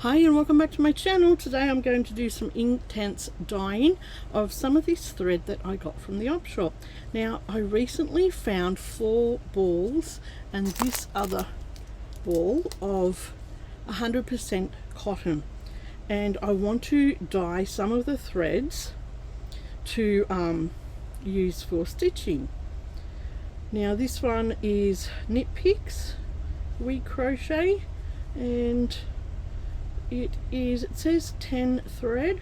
Hi and welcome back to my channel. Today I'm going to do some Inktense dyeing of some of this thread that I got from the Opshop. Now I recently found 4 balls and this other ball of 100% cotton, and I want to dye some of the threads to use for stitching. Now this one is Knit Picks Wheat Crochet, and it says 10 thread.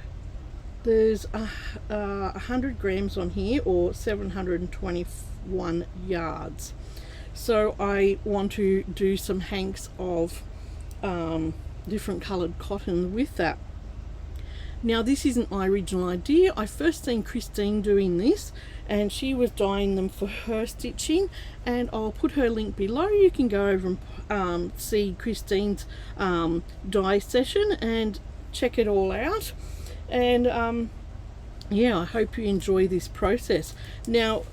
There's 100 grams on here, or 721 yards. So I want to do some hanks of different coloured cotton with that. Now this isn't my original idea. I first seen Christine doing this and she was dyeing them for her stitching, and I'll put her link below. You can go over and see Christine's dye session and check it all out. And yeah, I hope you enjoy this process. Now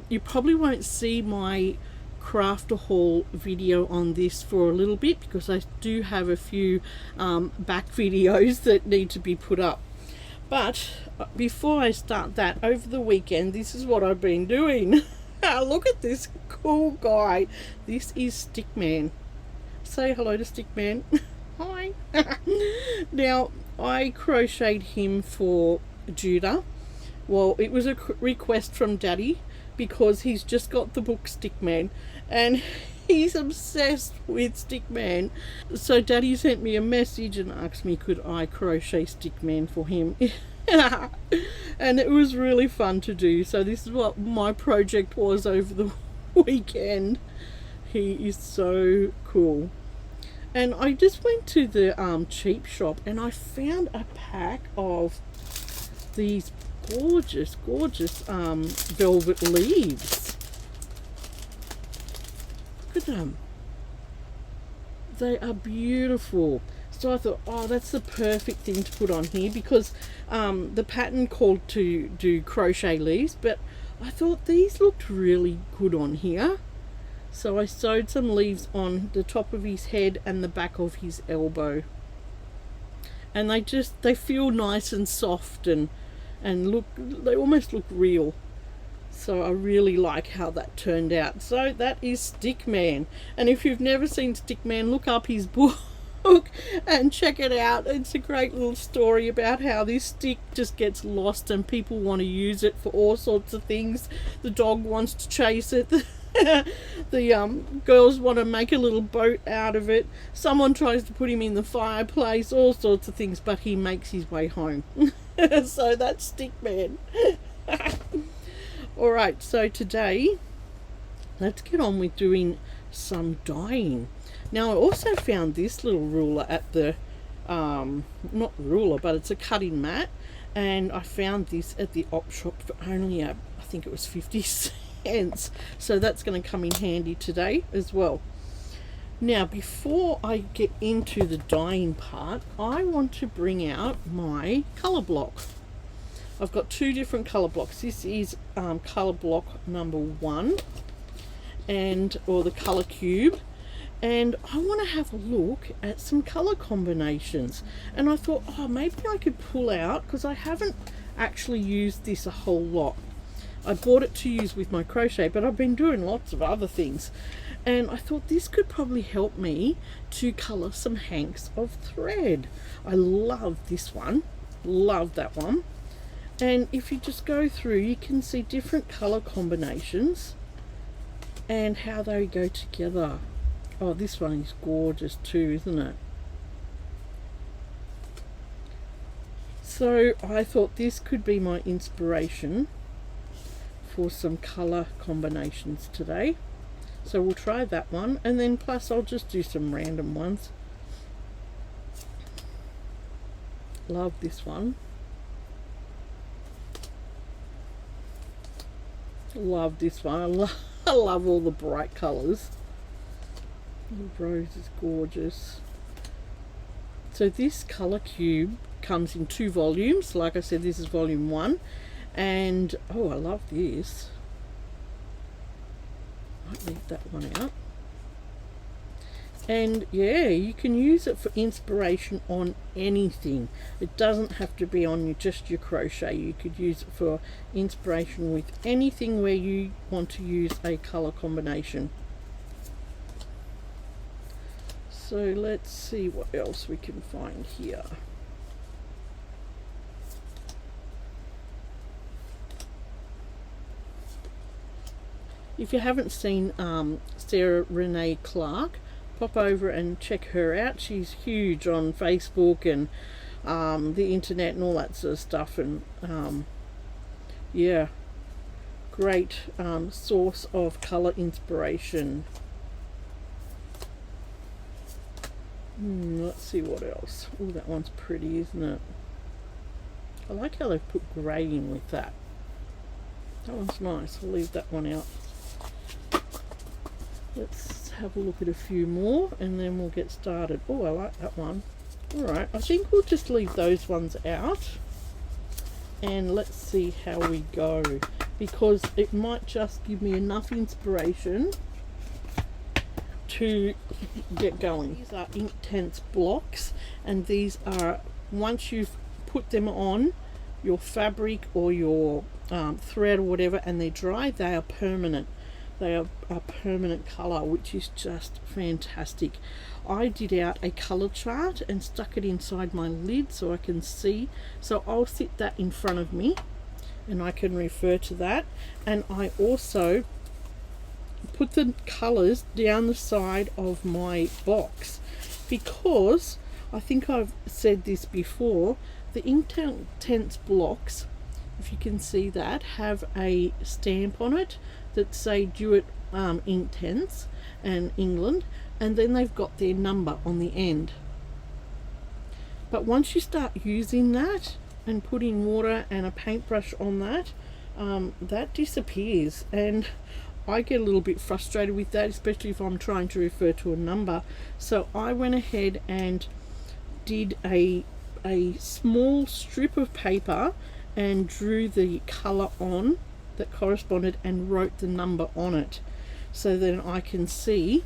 you probably won't see my crafter haul video on this for a little bit because I do have a few back videos that need to be put up. But before I start that, over the weekend, this is what I've been doing. Look at this cool guy. This is Stickman. Say hello to Stickman. Hi. Now I crocheted him for Judah. Well, it was a request from Daddy because he's just got the book Stickman and he's obsessed with Stickman. So Daddy sent me a message and asked me could I crochet Stickman for him. And it was really fun to do. So this is what my project was over the weekend. He is so cool. And I just went to the cheap shop and I found a pack of these gorgeous velvet leaves. Look at them. They are beautiful. So I thought, oh, that's the perfect thing to put on here because the pattern called to do crochet leaves, but I thought these looked really good on here. So I sewed some leaves on the top of his head and the back of his elbow. And they feel nice and soft and look, they almost look real. So I really like how that turned out. So that is Stickman, and if you've never seen Stickman, look up his book and check it out. It's a great little story about how this stick just gets lost and people want to use it for all sorts of things. The dog wants to chase it. The girls want to make a little boat out of it. Someone tries to put him in the fireplace, all sorts of things, but he makes his way home. So that's Stickman. Alright, so today let's get on with doing some dyeing. Now I also found this little ruler at the not ruler, but it's a cutting mat, and I found this at the Opshop for only I think it was 50 cents. So that's going to come in handy today as well. Now before I get into the dyeing part, I want to bring out my colour block. I've got 2 different colour blocks. This is colour block number 1, or the colour cube, and I want to have a look at some colour combinations. And I thought, oh, maybe I could pull out, because I haven't actually used this a whole lot. I bought it to use with my crochet, but I've been doing lots of other things, and I thought this could probably help me to colour some hanks of thread. I love this one, love that one. And if you just go through, you can see different colour combinations and how they go together. Oh, this one is gorgeous too, isn't it? So I thought this could be my inspiration for some colour combinations today. So we'll try that one, and then plus I'll just do some random ones. Love this one. Love this one. I love all the bright colours. The rose is gorgeous. So this colour cube comes in 2 volumes. Like I said, this is volume 1. And oh, I love this. Might leave that one out. And yeah, you can use it for inspiration on anything. It doesn't have to be on just your crochet. You could use it for inspiration with anything where you want to use a color combination. So let's see what else we can find here. If you haven't seen Sarah Renee Clark, pop over and check her out. She's huge on Facebook and the internet and all that sort of stuff, and yeah, great source of color inspiration. Let's see what else. Oh, that one's pretty, isn't it? I like how they've put grey in with that. That one's nice. I'll leave that one out. Let's have a look at a few more and then we'll get started. Oh, I like that one. Alright, I think we'll just leave those ones out and let's see how we go, because it might just give me enough inspiration to get going. These are Inktense blocks, and these are, once you've put them on your fabric or your thread or whatever and they're dry, they are permanent. They are a permanent colour, which is just fantastic. I did out a colour chart and stuck it inside my lid so I can see. So I'll sit that in front of me and I can refer to that. And I also put the colours down the side of my box, because I think I've said this before, the Inktense blocks, if you can see that, have a stamp on it that say do it Inktense and England, and then they've got their number on the end. But once you start using that and putting water and a paintbrush on that, that disappears, and I get a little bit frustrated with that, especially if I'm trying to refer to a number. So I went ahead and did a small strip of paper and drew the colour on that corresponded and wrote the number on it, so then I can see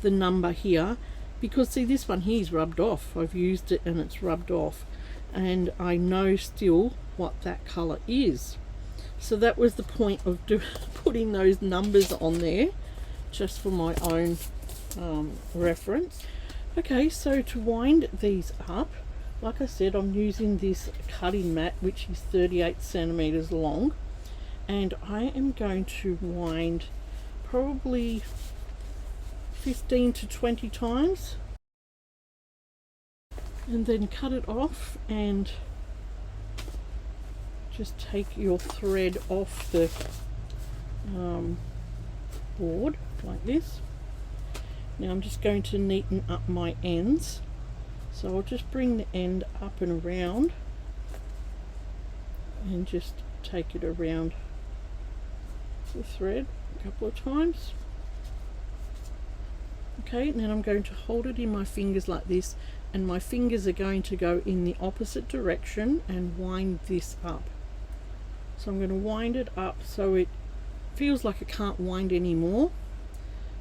the number here, because see, this one here is rubbed off. I've used it and it's rubbed off, and I know still what that colour is. So that was the point of putting those numbers on there, just for my own reference. Okay, so to wind these up, like I said, I'm using this cutting mat, which is 38 centimeters long, and I am going to wind probably 15 to 20 times, and then cut it off and just take your thread off the board like this. Now I'm just going to neaten up my ends. So I'll just bring the end up and around and just take it around the thread a couple of times. Okay, and then I'm going to hold it in my fingers like this, and my fingers are going to go in the opposite direction and wind this up. So I'm going to wind it up so it feels like I can't wind anymore.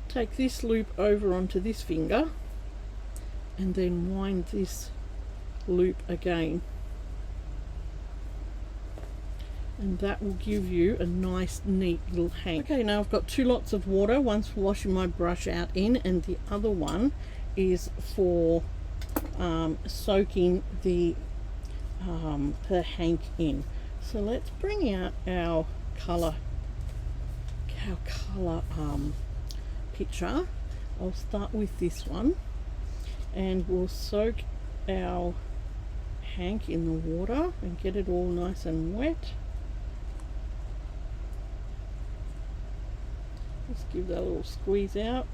Take this loop over onto this finger and then wind this loop again, and that will give you a nice neat little hang. Okay, now I've got two lots of water, one's for washing my brush out in and the other one is for soaking the hank in. So let's bring out our colour picture. I'll start with this one, and we'll soak our hank in the water and get it all nice and wet. Let's give that a little squeeze out.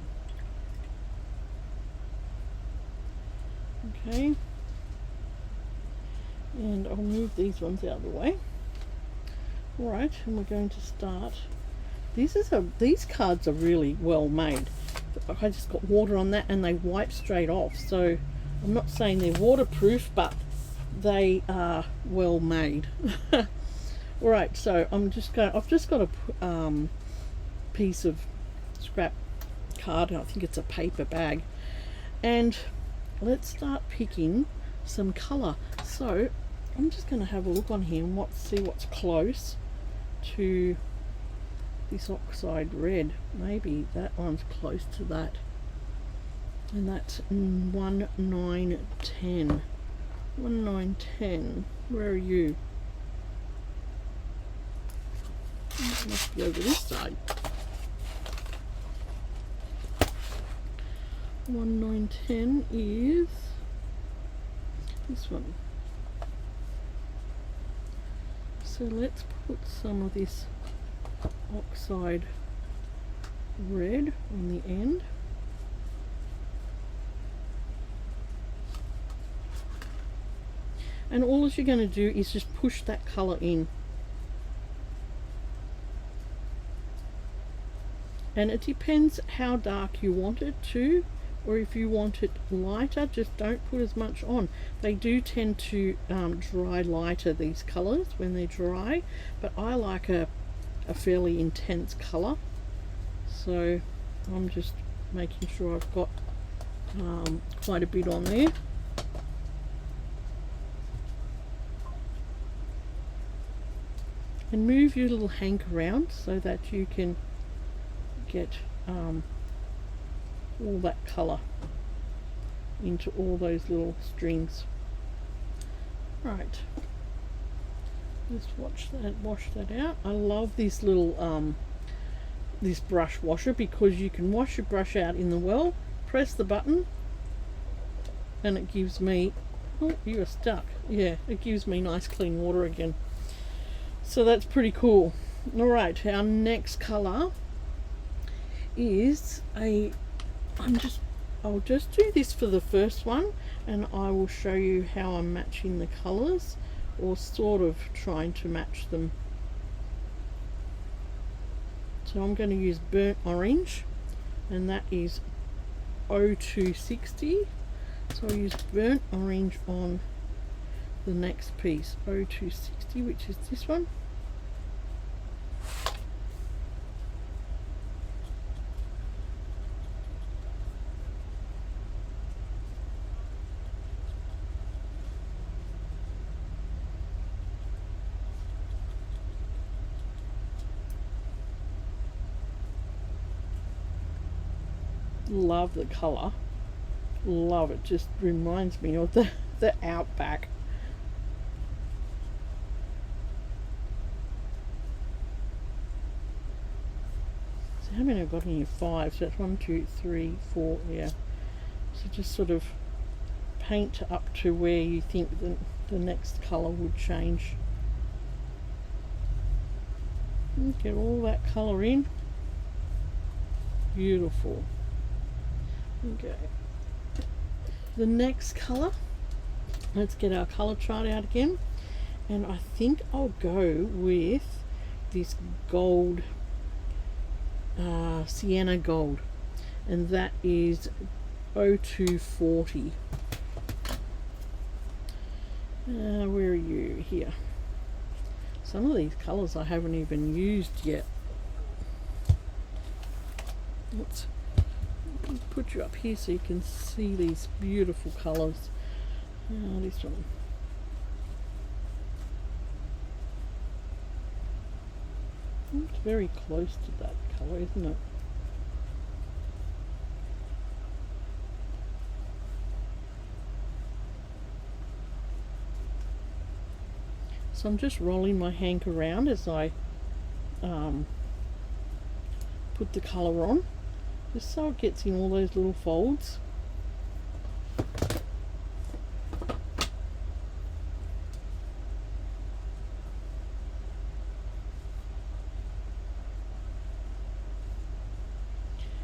Okay, and I'll move these ones out of the way. Alright, and we're going to start. These cards are really well made. I just got water on that and they wipe straight off, so I'm not saying they're waterproof, but they are well made. Alright, so I've just got a piece of scrap card. I think it's a paper bag. And let's start picking some colour. So I'm just going to have a look on here and see what's close to this oxide red. Maybe that one's close to that. And that's 1910. 1910. Where are you? It must be over this side. 1910 is this one. So let's put some of this oxide red on the end. And all you're going to do is just push that colour in. And it depends how dark you want it to, or if you want it lighter, just don't put as much on. They do tend to dry lighter, these colours, when they're dry, but I like a fairly intense colour. So I'm just making sure I've got quite a bit on there. And move your little hank around so that you can get all that colour into all those little strings. Right, let's wash that out. I love this little this brush washer, because you can wash your brush out in the well, press the button, and it gives me, oh, you are stuck. Yeah, it gives me nice clean water again. So that's pretty cool. Alright, our next colour is I'll just do this for the first one, and I will show you how I'm matching the colours, or sort of trying to match them. So I'm going to use burnt orange, and that is 0260. So I'll use burnt orange on the next piece, 0260, which is this one. Love the colour, love it, just reminds me of the outback. So how many I've got in here? 5, so that's 1, 2, 3, 4, yeah. So just sort of paint up to where you think the next colour would change. And get all that colour in. Beautiful. Okay, the next colour, let's get our colour chart out again, and I think I'll go with this gold, sienna gold, and that is 0240. Where are you? Here. Some of these colours I haven't even used yet. Let's put you up here so you can see these beautiful colours. This one. It's very close to that colour, isn't it? So I'm just rolling my hank around as I put the colour on, just so it gets in all those little folds.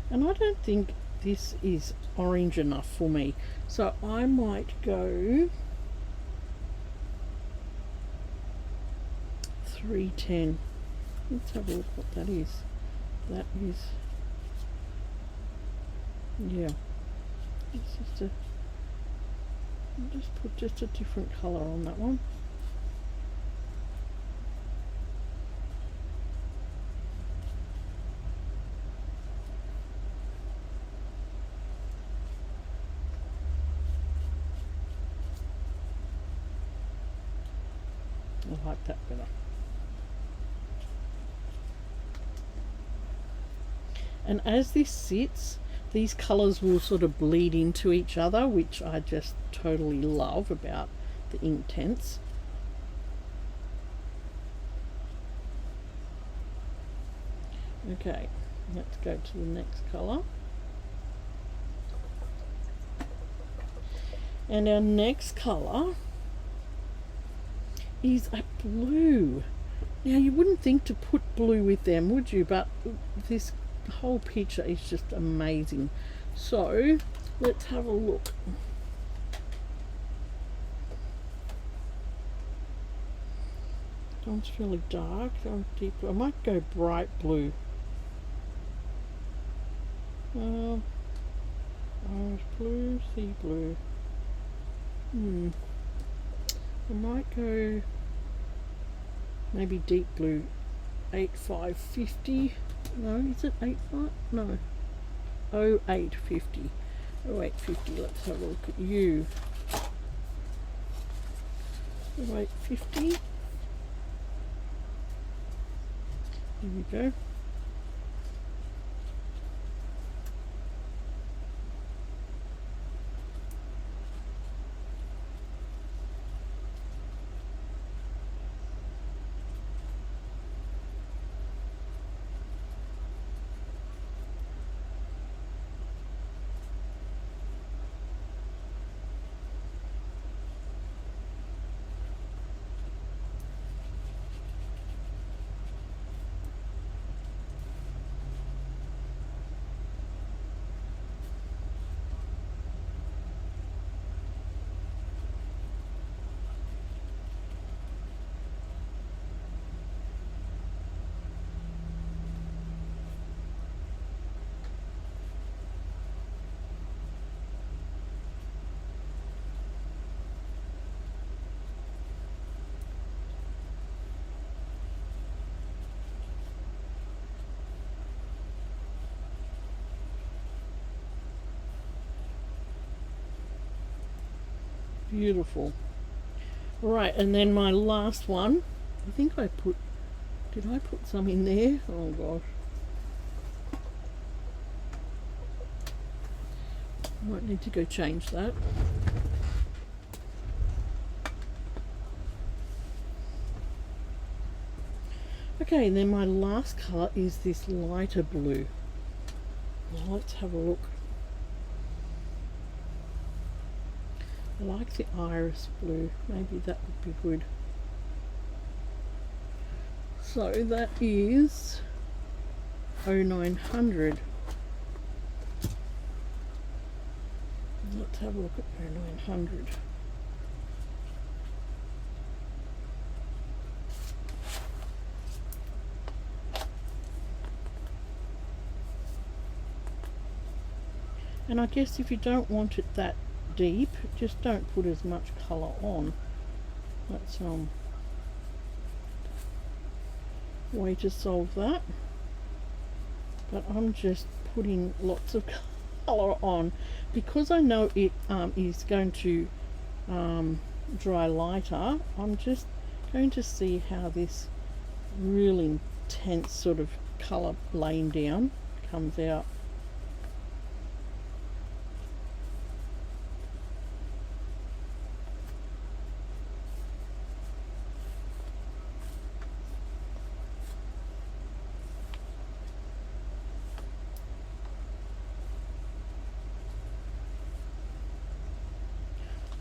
And I don't think this is orange enough for me, so I might go 310. Let's have a look what that is. That is, yeah, it's just I'll just put just a different colour on that one. I like that better. And as this sits, these colours will sort of bleed into each other, which I just totally love about the Inktense. Okay, let's go to the next colour. And our next colour is a blue. Now you wouldn't think to put blue with them, would you? But this whole picture is just amazing. So let's have a look. One's really dark, one's deep. I might go bright blue. Orange blue, sea blue. I might go maybe deep blue. 8550. No, is it 85? No. 0850. 0850. Let's have a look at you. 0850. Here we go. Beautiful. Right, and then my last one, I think I put, did I put some in there? Oh gosh. Might need to go change that. Okay, and then my last colour is this lighter blue. Well, let's have a look. I like the iris blue, maybe that would be good. So that is 0900. Let's have a look at 0900. And I guess if you don't want it that deep, just don't put as much colour on. That's way to solve that. But I'm just putting lots of colour on because I know it is going to dry lighter. I'm just going to see how this really intense sort of colour laying down comes out.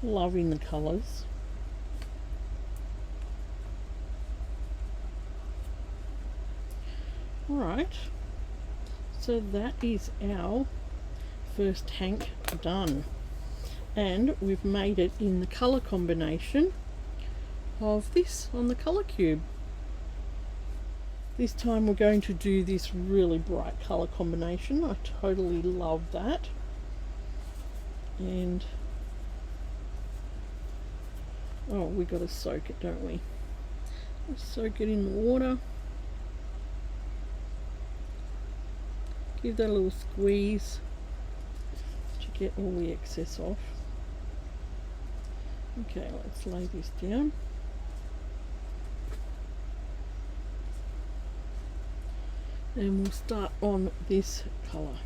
Loving the colours. Alright, so that is our first tank done, and we've made it in the colour combination of this on the colour cube. This time we're going to do this really bright colour combination. I totally love that. And oh, we got to soak it, don't we? Let's soak it in the water. Give that a little squeeze to get all the excess off. Okay, let's lay this down. and we'll start on this colour.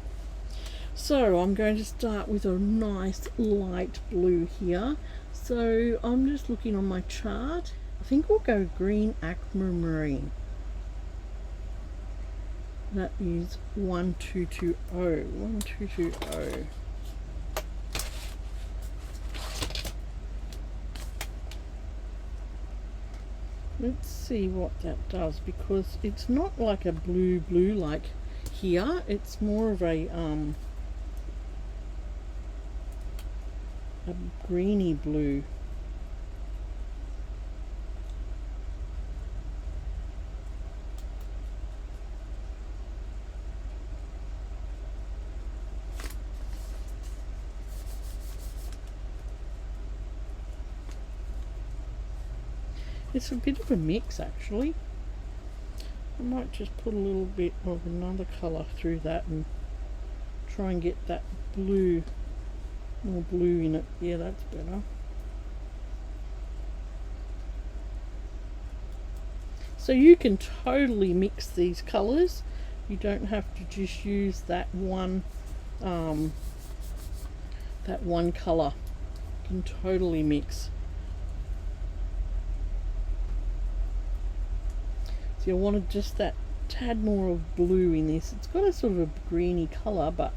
So I'm going to start with a nice light blue here. So I'm just looking on my chart. I think we'll go green aquamarine. That is 1220. 1220. Let's see what that does, because it's not like a blue like here. It's more of a greeny blue. It's a bit of a mix actually. I might just put a little bit of another colour through that and try and get that blue, more blue in it. Yeah, that's better. So you can totally mix these colours. You don't have to just use that one colour. You can totally mix. So you wanted just that tad more of blue in this. It's got a sort of a greeny colour, but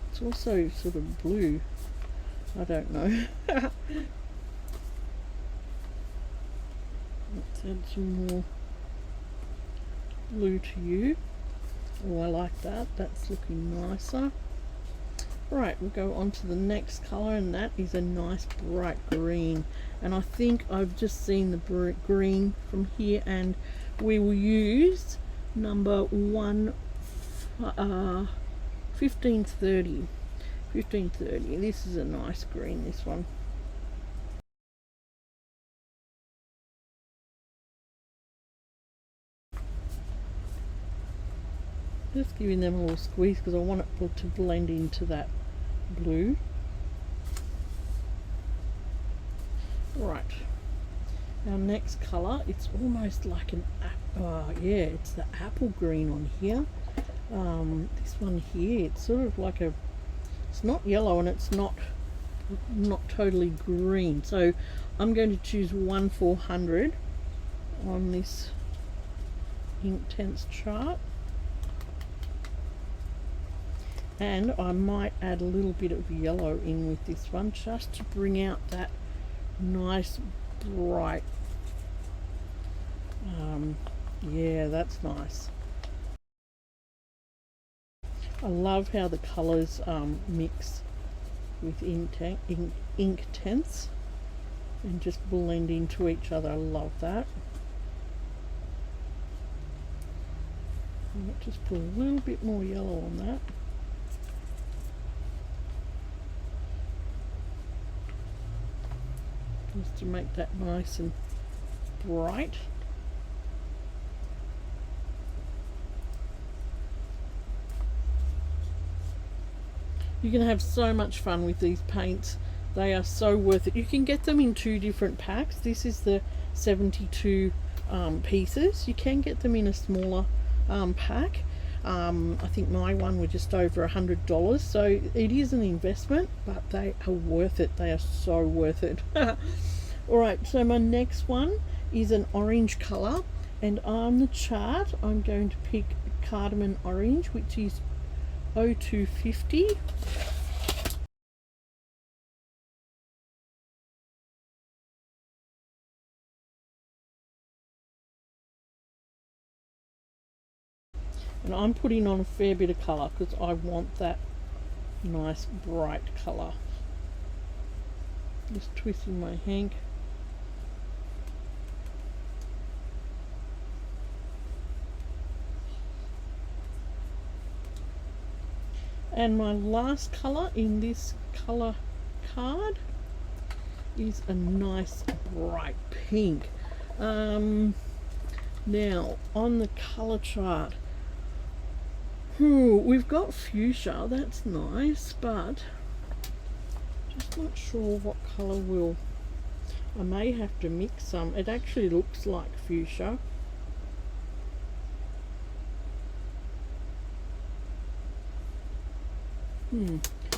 it's also sort of blue. I don't know. Let's add some more blue to you. Oh, I like that. That's looking nicer. Right, we'll go on to the next colour, and that is a nice bright green. And I think I've just seen the green from here, and we will use number 1530. 1530. This is a nice green, this one. Just giving them a little squeeze because I want it to blend into that blue. Right, our next colour, it's almost like an yeah, it's the apple green on here. This one here, it's sort of like a, it's not yellow and it's not totally green. So I'm going to choose 1400 on this Inktense chart. And I might add a little bit of yellow in with this one just to bring out that nice bright, yeah, that's nice. I love how the colours mix with Inktense and just blend into each other. I love that. I might just put a little bit more yellow on that. Just to make that nice and bright. You can have so much fun with these paints. They are so worth it. You can get them in 2 different packs. This is the 72 pieces. You can get them in a smaller pack. I think my one were just over $100, so it is an investment, but they are worth it. They are so worth it. Alright, so my next one is an orange colour, and on the chart I'm going to pick cardamom orange, which is 0250. And I'm putting on a fair bit of colour because I want that nice bright colour. Just twisting my hank. And my last colour in this colour card is a nice bright pink. Now on the colour chart, we've got fuchsia, that's nice, but just not sure what colour will. I may have to mix some. It actually looks like fuchsia.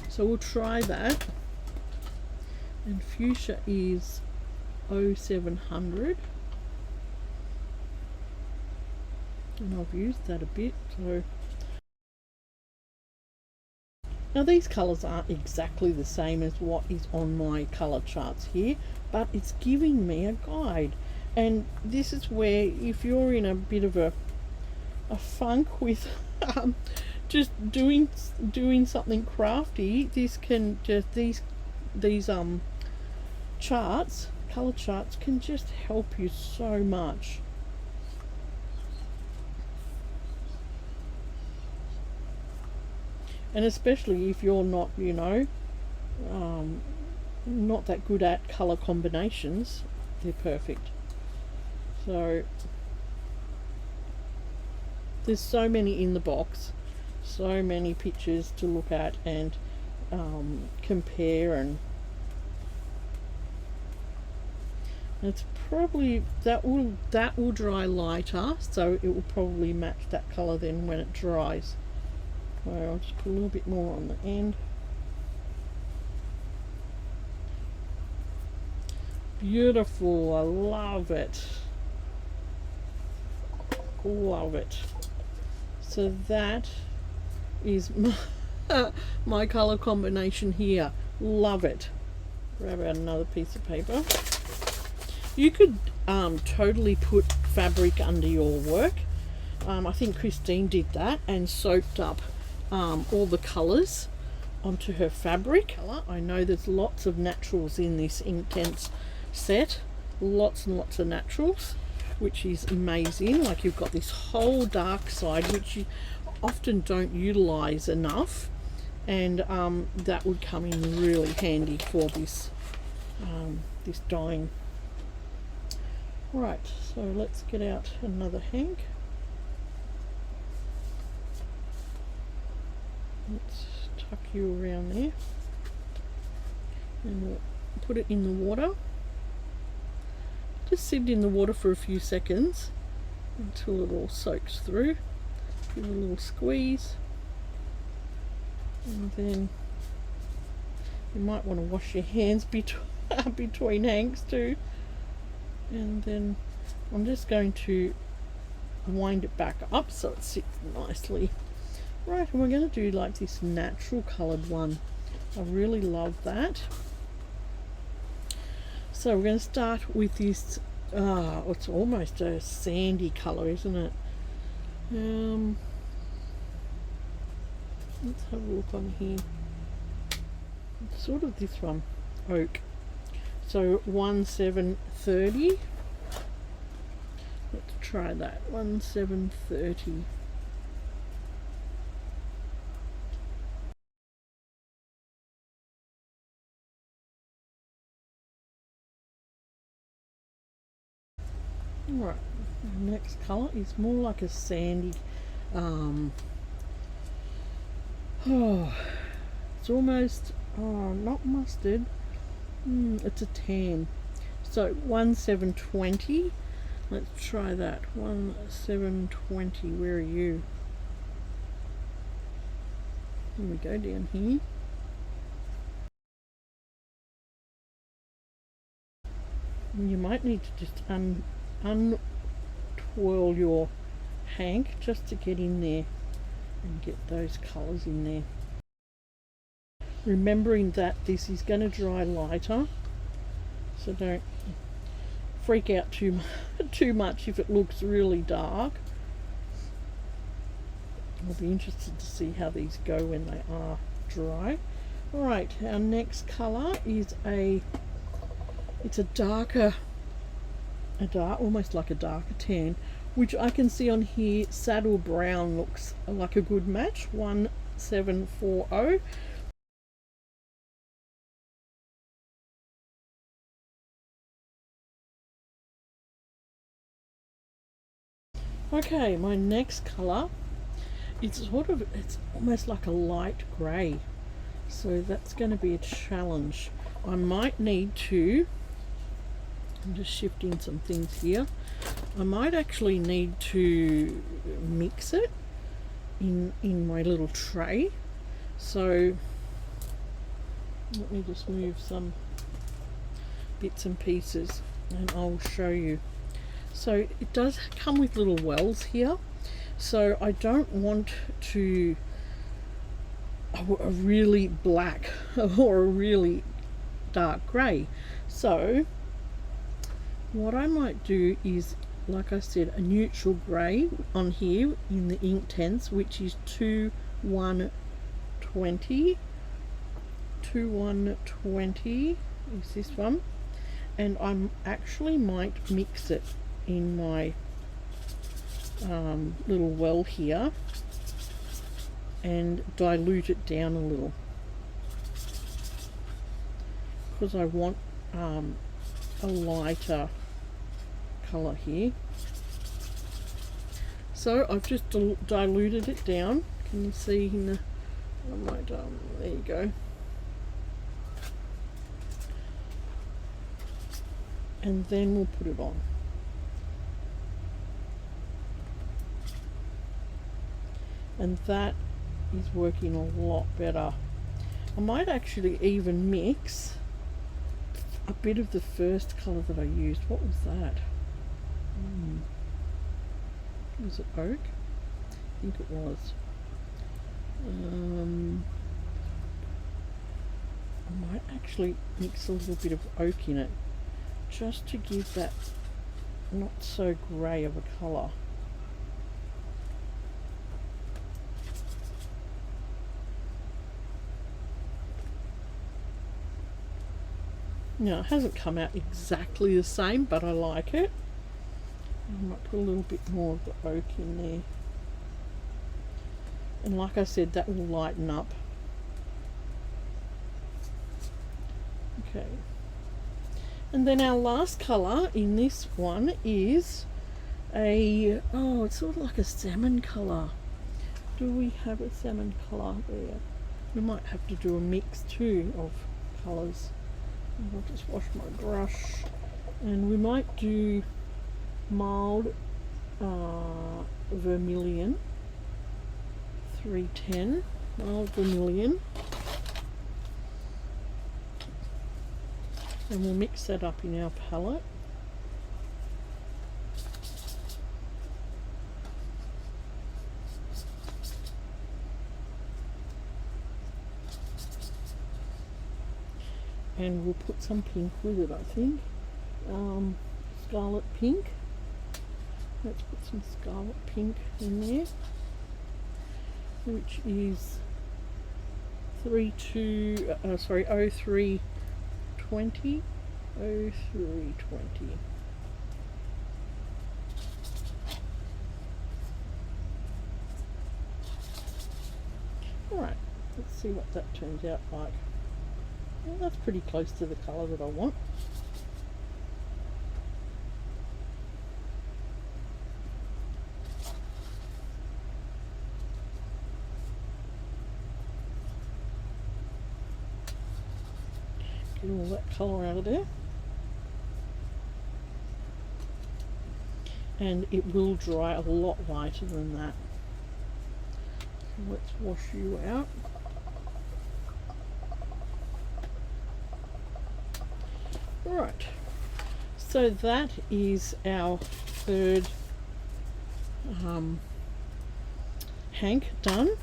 So we'll try that. And fuchsia is 0700. And I've used that a bit, so now these colours aren't exactly the same as what is on my colour charts here, but it's giving me a guide. And this is where, if you're in a bit of a funk with just doing something crafty, this can just these charts, colour charts, can just help you so much. And especially if you're not, you know, not that good at colour combinations, they're perfect. So there's so many in the box, so many pictures to look at and compare, and it's probably that will dry lighter, so it will probably match that colour then when it dries. So I'll just put a little bit more on the end. Beautiful, I love it. Love it. So that is my colour combination here. Love it. Grab out another piece of paper. You could totally put fabric under your work. I think Christine did that and soaked up all the colours onto her fabric. I know there's lots of naturals in this Inktense set, lots and lots of naturals, which is amazing. Like, you've got this whole dark side which you often don't utilize enough, and that would come in really handy for this this dyeing. Right, so let's get out another hank. Let's tuck you around there, and we'll put it in the water. Just sit in the water for a few seconds until it all soaks through. Give it a little squeeze, and then you might want to wash your hands between hanks too. And then I'm just going to wind it back up so it sits nicely. Right, and we're going to do like this natural coloured one. I really love that. So we're going to start with this, it's almost a sandy colour, isn't it? Let's have a look on here. It's sort of this one, oak. So 1730. Let's try that. 1730. Right, the next colour is more like a sandy, it's almost, not mustard, it's a tan. So 1720, let's try that. 1720, where are you? Here we go, down here. And you might need to just untwirl your hank just to get in there and get those colours in there. Remembering that this is going to dry lighter, so don't freak out too much if it looks really dark. I'll be interested to see how these go when they are dry. Alright, our next colour is it's a darker, almost like a darker tan, which I can see on here. Saddle brown looks like a good match. 1740. Okay, my next colour, it's almost like a light grey, so that's going to be a challenge. I might need to, I'm just shifting some things here, I might actually need to mix it in my little tray. So let me just move some bits and pieces and I'll show you. So it does come with little wells here, so I don't want to a really black or a really dark grey. So what I might do is, like I said, a neutral grey on here in the Inktense, which is 2120. 2120 is this one, and I actually might mix it in my little well here and dilute it down a little, because I want a lighter colour here. So I've just diluted it down. Can you see in the, I might, there you go. And then we'll put it on. And that is working a lot better. I might actually even mix a bit of the first colour that I used. What was that? Was it oak? I think it was. I might actually mix a little bit of oak in it, just to give that not so grey of a colour. Now, it hasn't come out exactly the same, but I like it. I might put a little bit more of the oak in there. And like I said, that will lighten up. Okay. And then our last colour in this one is a, oh, it's sort of like a salmon colour. Do we have a salmon colour there? We might have to do a mix too of colours. I'll just wash my brush, and we might do mild vermilion, 310, mild vermilion, and we'll mix that up in our palette. And we'll put some pink with it, I think. Scarlet pink. Let's put some scarlet pink in there, which is 0320. 0320. Alright, let's see what that turns out like. Well, that's pretty close to the colour that I want. Get all that colour out of there. And it will dry a lot lighter than that. So let's wash you out. Right, so that is our third hank done.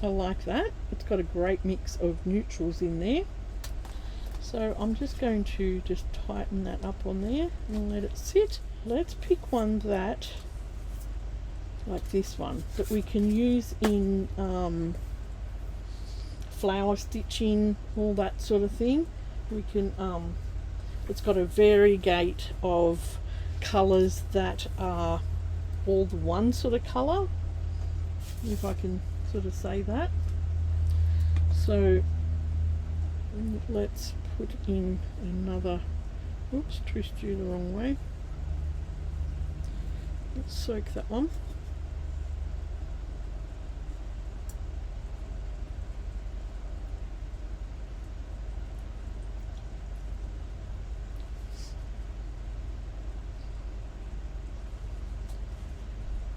I like that. It's got a great mix of neutrals in there. So I'm just going to just tighten that up on there and let it sit. Let's pick one that, like this one, that we can use in flower stitching, all that sort of thing. We can it's got a variegate of colours that are all the one sort of colour, if I can sort of say that. So let's put in another, oops, twist you the wrong way. Let's soak that one.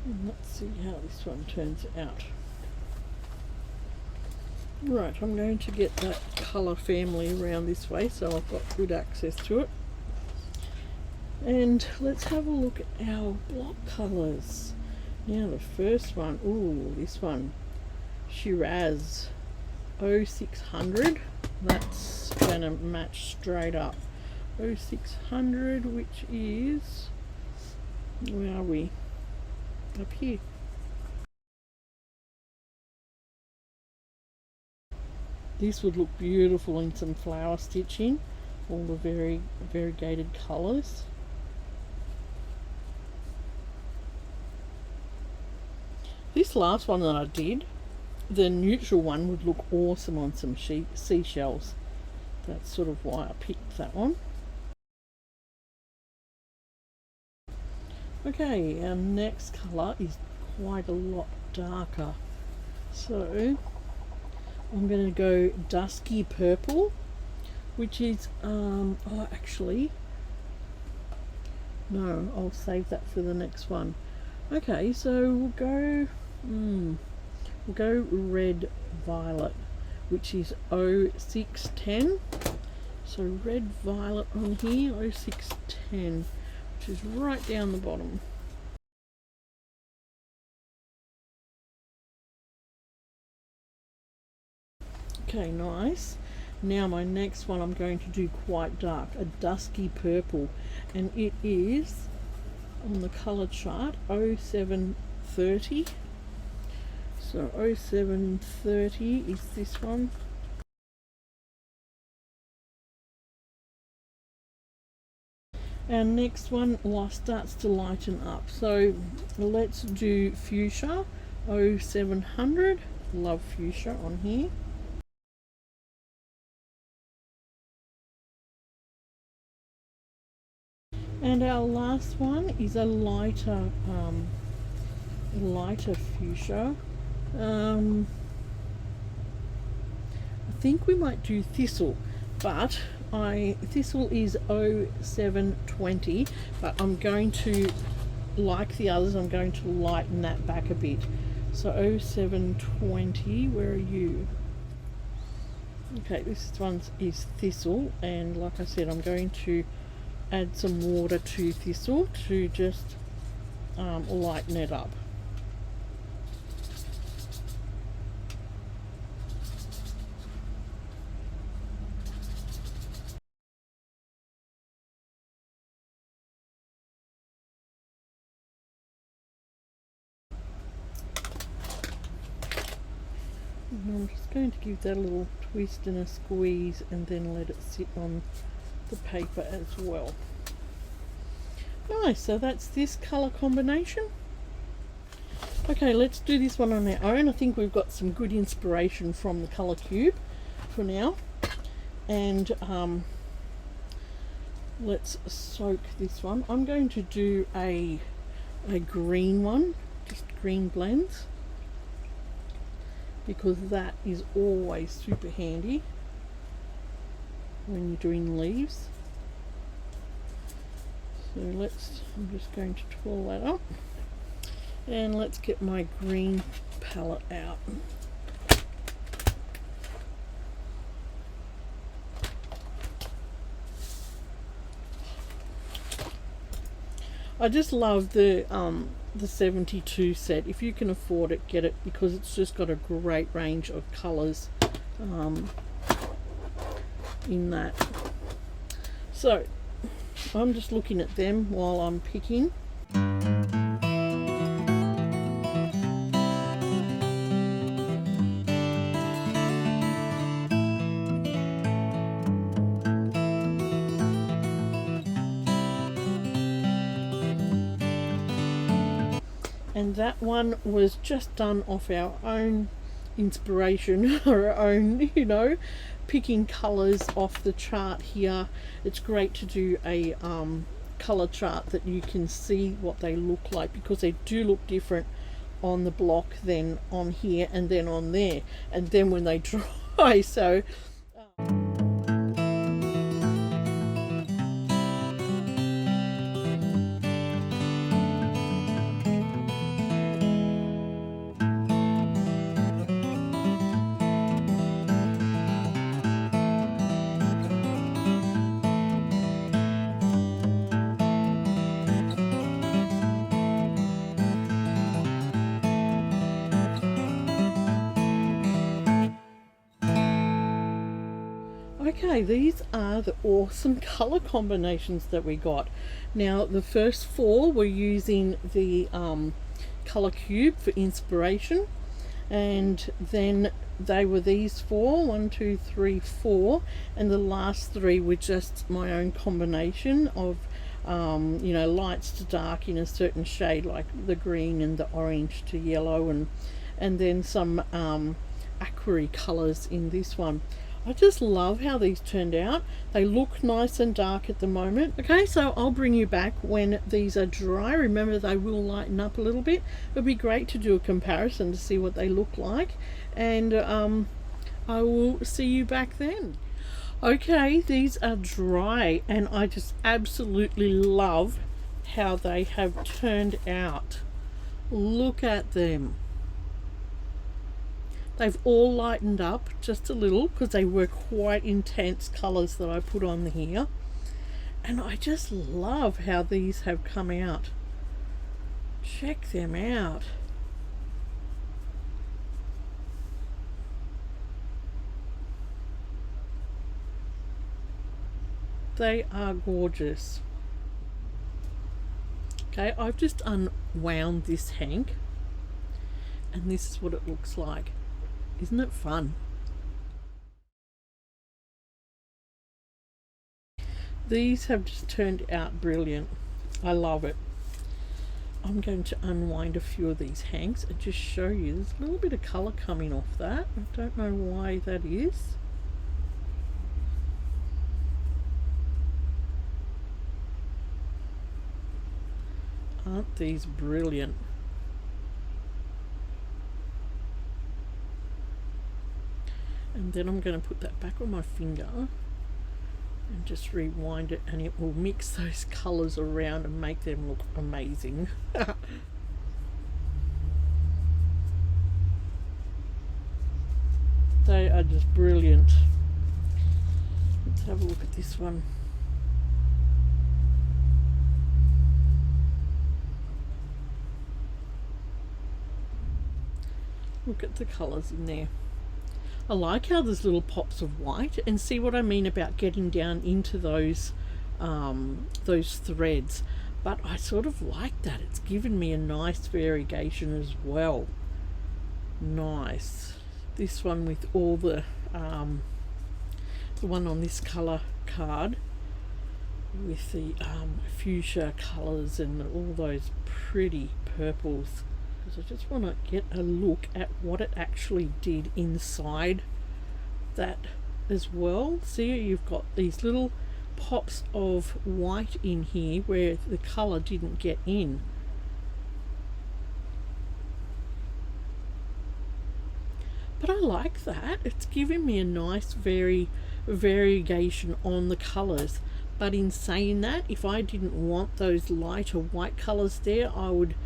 And let's see how this one turns out. Right, I'm going to get that colour family around this way so I've got good access to it. And let's have a look at our block colours. Now the first one, ooh, this one, Shiraz 0600. That's going to match straight up. 0600, which is, where are we? Up here. This would look beautiful in some flower stitching, all the variegated colours. This last one that I did, the neutral one, would look awesome on some seashells. That's sort of why I picked that one. Okay, our next colour is quite a lot darker. So I'm going to go dusky purple, which is, oh actually, no, I'll save that for the next one. Okay, so we'll go red violet, which is 0610. So red violet on here, 0610, which is right down the bottom. Okay, nice. Now my next one I'm going to do quite dark, a dusky purple, and it is on the colour chart 0730. So 0730 is this one. Our next one starts to lighten up, so let's do fuchsia 0700. Love fuchsia on here. And our last one is a lighter fuchsia. I think we might do thistle, but thistle is 0720, but I'm going to, like the others, I'm going to lighten that back a bit. So 0720, where are you? Okay, this one is thistle, and like I said, I'm going to add some water to thistle to just lighten it up. And I'm just going to give that a little twist and a squeeze and then let it sit on the paper as well. Nice, so that's this colour combination. Okay, let's do this one on our own. I think we've got some good inspiration from the colour cube for now. And let's soak this one. I'm going to do a green one, just green blends, because that is always super handy when you're doing leaves. So I'm just going to twirl that up, and let's get my green palette out. I just love the 72 set. If you can afford it, get it, because it's just got a great range of colours in that. So I'm just looking at them while I'm picking. And that one was just done off our own inspiration, our own, picking colours off the chart here. It's great to do a colour chart that you can see what they look like, because they do look different on the block than on here and then on there, and then when they dry. So Okay, these are the awesome color combinations that we got. Now the first four were using the color cube for inspiration, and then they were these four, 1, 2, 3, 4, and the last three were just my own combination of you know, lights to dark in a certain shade, like the green and the orange to yellow, and then some aquarry colors in this one. I just love how these turned out. They look nice and dark at the moment. Okay, so I'll bring you back when these are dry. Remember, they will lighten up a little bit. It'll be great to do a comparison to see what they look like, and I will see you back then. Okay, these are dry, and I just absolutely love how they have turned out. Look at them. They've all lightened up just a little because they were quite intense colours that I put on here. And I just love how these have come out. Check them out. They are gorgeous. Okay, I've just unwound this hank, and this is what it looks like. Isn't it fun? These have just turned out brilliant. I love it. I'm going to unwind a few of these hanks and just show you. There's a little bit of colour coming off that. I don't know why that is. Aren't these brilliant? And then I'm going to put that back on my finger and just rewind it, and it will mix those colours around and make them look amazing. They are just brilliant. Let's have a look at this one. Look at the colours in there. I like how there's little pops of white, and see what I mean about getting down into those threads. But I sort of like that. It's given me a nice variegation as well. Nice. This one with all the one on this colour card with the fuchsia colours and all those pretty purples. I just want to get a look at what it actually did inside that as well. See, you've got these little pops of white in here where the colour didn't get in. But I like that. It's giving me a nice variegation on the colours. But in saying that, if I didn't want those lighter white colours there, I would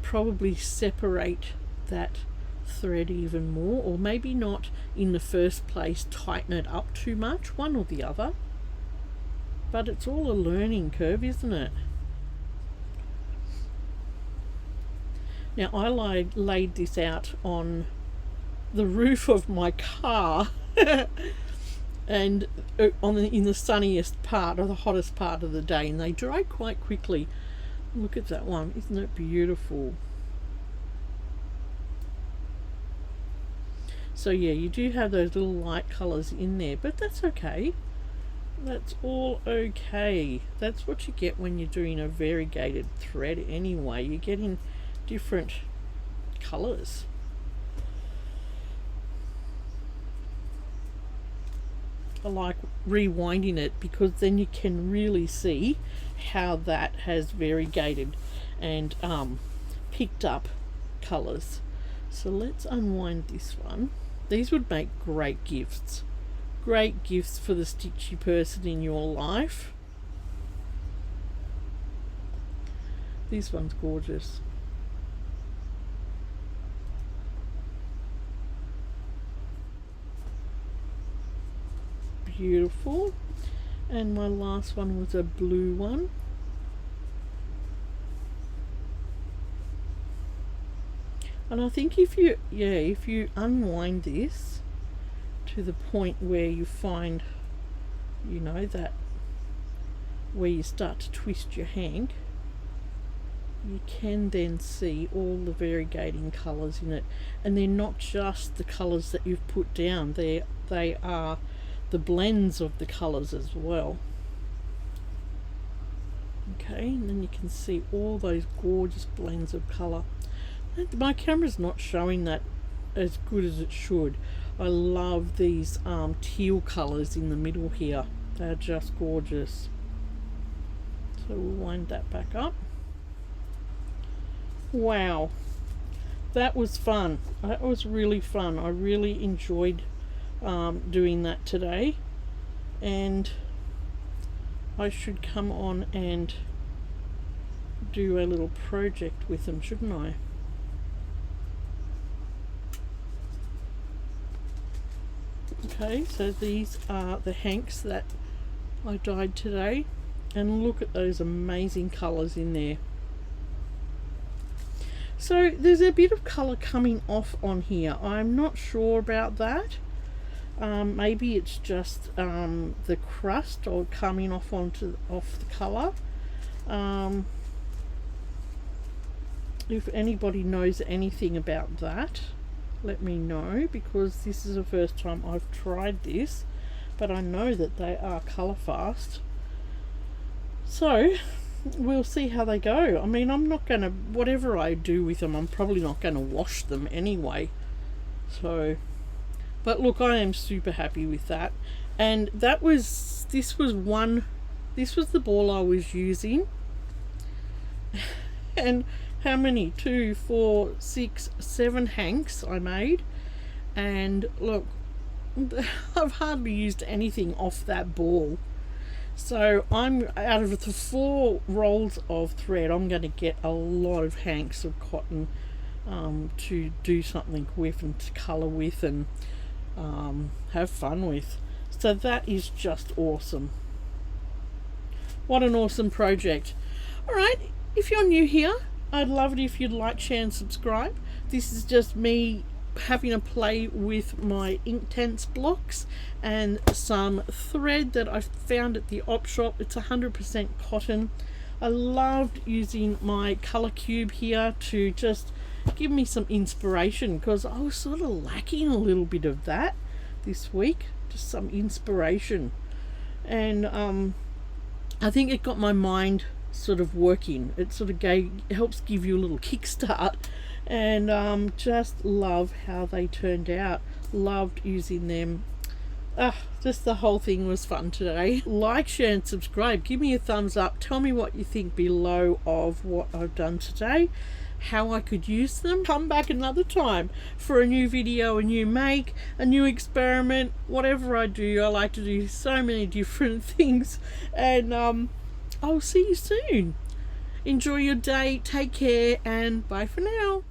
probably separate that thread even more, or maybe not in the first place tighten it up too much, one or the other. But it's all a learning curve, isn't it? Now I laid this out on the roof of my car and in the sunniest part or the hottest part of the day, and they dry quite quickly. Look at that one, isn't it beautiful? So yeah, you do have those little light colours in there, but that's okay. That's all okay. That's what you get when you're doing a variegated thread anyway. You're getting different colours. I like rewinding it because then you can really see how that has variegated and picked up colours. So let's unwind this one. These would make great gifts. Great gifts for the stitchy person in your life. This one's gorgeous. Beautiful. And my last one was a blue one. And I think if you unwind this to the point where you find you know, that where you start to twist your hank, you can then see all the variegating colours in it, and they're not just the colours that you've put down, they are the blends of the colours as well. Okay, and then you can see all those gorgeous blends of colour. My camera's not showing that as good as it should. I love these teal colours in the middle here. They're just gorgeous. So we'll wind that back up. Wow, that was fun. That was really fun. I really enjoyed doing that today, and I should come on and do a little project with them, shouldn't I? Okay, so these are the hanks that I dyed today, and look at those amazing colours in there. So there's a bit of colour coming off on here. I'm not sure about that. Maybe it's just the crust or coming off off the colour. If anybody knows anything about that, let me know, because this is the first time I've tried this, but I know that they are colour fast. So we'll see how they go. I mean, I'm not gonna, whatever I do with them, I'm probably not gonna wash them anyway. So, but look, I am super happy with that. And this was the ball I was using. And how many? 2, 4, 6, 7 hanks I made. And look, I've hardly used anything off that ball. So I'm, out of the 4 rolls of thread, I'm going to get a lot of hanks of cotton to do something with and to colour with and have fun with. So that is just awesome. What an awesome project. Alright, if you're new here, I'd love it if you'd like, share and subscribe. This is just me having a play with my Inktense blocks and some thread that I found at the Opshop. It's 100% cotton. I loved using my colour cube here to just give me some inspiration, because I was sort of lacking a little bit of that this week, just some inspiration. And I think it got my mind sort of working. It sort of helps give you a little kickstart, and just love how they turned out. Loved using them. Just the whole thing was fun today. Like, share and subscribe. Give me a thumbs up. Tell me what you think below of what I've done today, how I could use them. Come back another time for a new video, a new make, a new experiment. Whatever I do, I like to do so many different things, and I'll see you soon. Enjoy your day, take care, and bye for now.